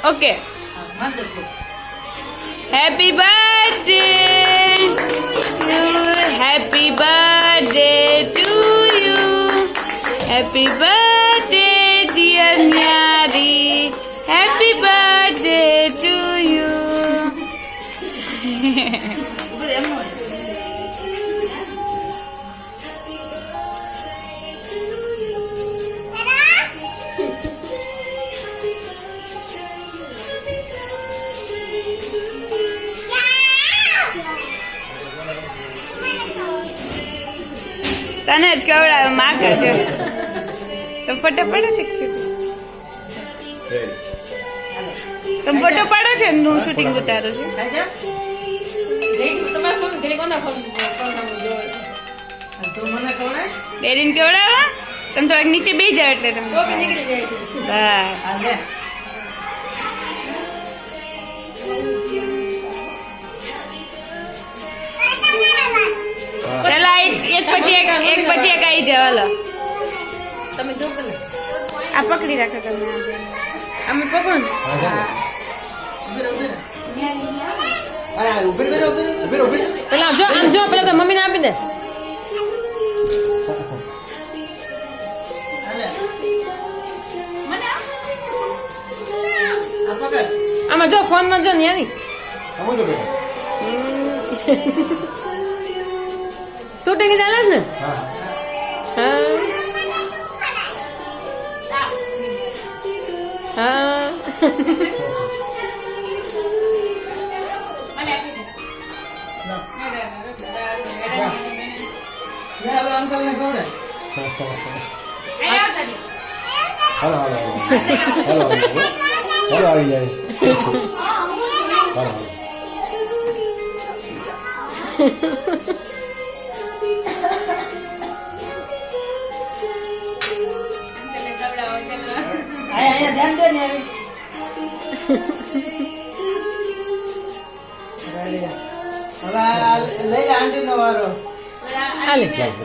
okay happy birthday happy birthday to you happy birthday dear Nyari happy birthday to you તને જ કવડાવે માં કરજો તો ફોટો પાડો છે તમે ફોટો પાડો છે હું શૂટિંગ ઉતારું છું ડેરીને કેવડાવા તમે થોડાક નીચે બે જાવ એટલે તમે બસ પેલા એક પછી એક આવી જાવ હલો તમે જો આ પકડી રાખો તમે અમે પકડો પેલા જો આમ જો પેલા તો મમ્મીને આપી દે આમાં જો ફોન માં જો ને યાની શૂટિંગ ચાલે છે ને હા અંકલ ને ખવડે હાલો આવી જાય હાલો ધ્યાન દે ને લઈ આંટી નો વારો હાલે અહીંયા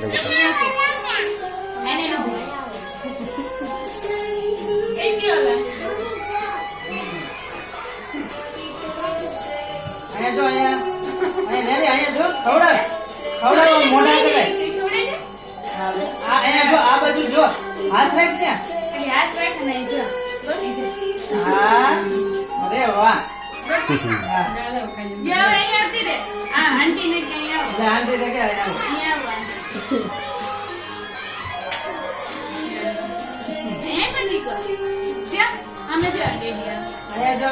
જો અહીંયા જો ખવડાવ મોઢા કરે અહીંયા જો આ બાજુ જો હાથ રાખ ને હા અરે વાહ આંટી ને કે અહીંયા જો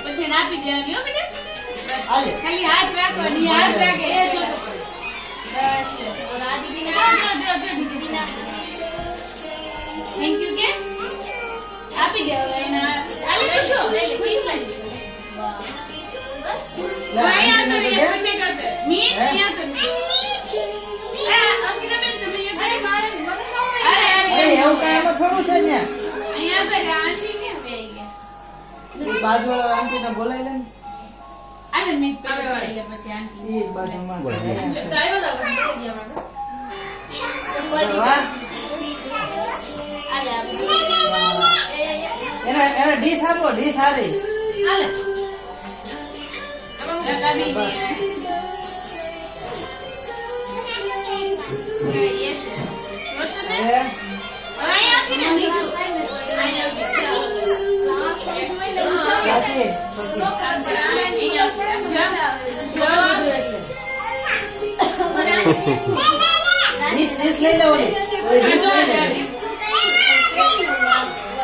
પછી આપી દેવાની હો બેટા ખાલી હાથ રાખો ની હાથ રાખે એ જો બસ આ દીદીને દીદીના થેન્ક યુ કે આપી દેવા એના આલે પૂછો પૂછી લે અહીંયા તો એ પછી કરતે ની અહીંયા તો આ અંકિતા બેન તમે અરે મારે મને અરે એવું કામ થોડું છે ને અહીંયા તો આંટી કેમ વેઈ ગયા બાજુ વાળા આંટી ને બોલાવી લે આલે મે પેલે વાળી લે પછી આંટી એ બાજુમાં છે ગાય બધા વાહ આલે એને ડીશ આપો ડીશ હારી આલે રકાબી ની યસ વસ્તુ ને અહીંયા આપીને બીજું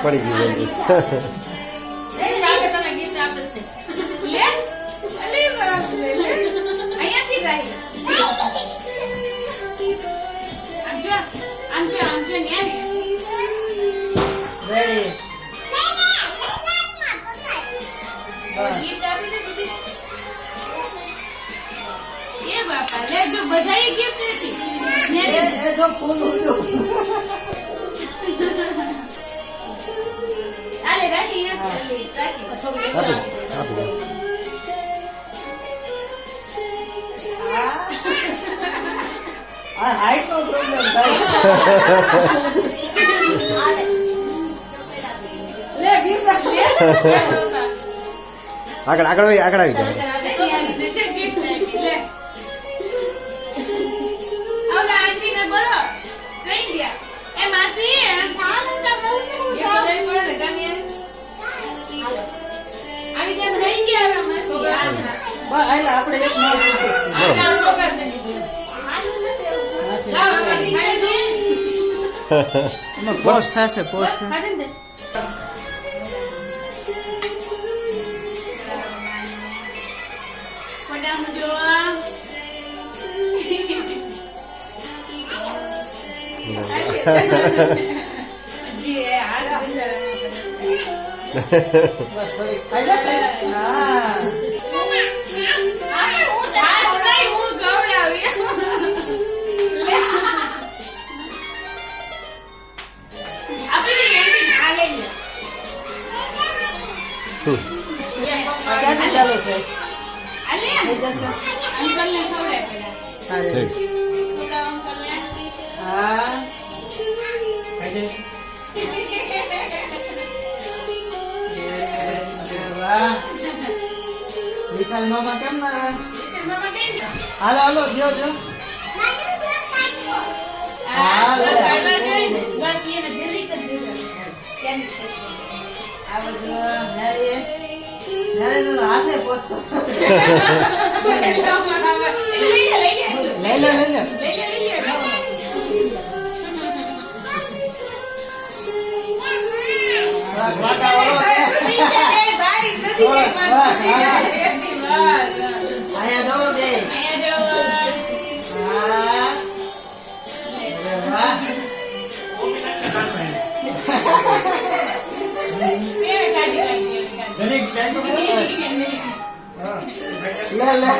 પડી ગયું ગિફ્ટ આપે છે લે અલી બસ લે અહીંયાથી જાય આમ જો ન્યા રેડી ગિફ્ટ આપી દે દીદી એ બાપા લે જો બધાએ ગિફ્ટ હતી એ જો ફૂલ ઉડ્યું આલે રાખી અલી રાખી છોકરી આપી આપી આ હાઈટ નો પ્રોબ્લેમ થાય લે ગિફ્ટ આપી લે આગળ આગળ આવી જાય બસ એટલે આપણે એક એમાં પોસ્ટ થશે પોસ્ટ ક્યાંથી ચાલુ છે થઈ જશે હા વાહ વિશાલ મામા કેમ ના હાલો હાલો જો જો હાથે પહોંચતો લઈ લે અહીંયા જો બે લે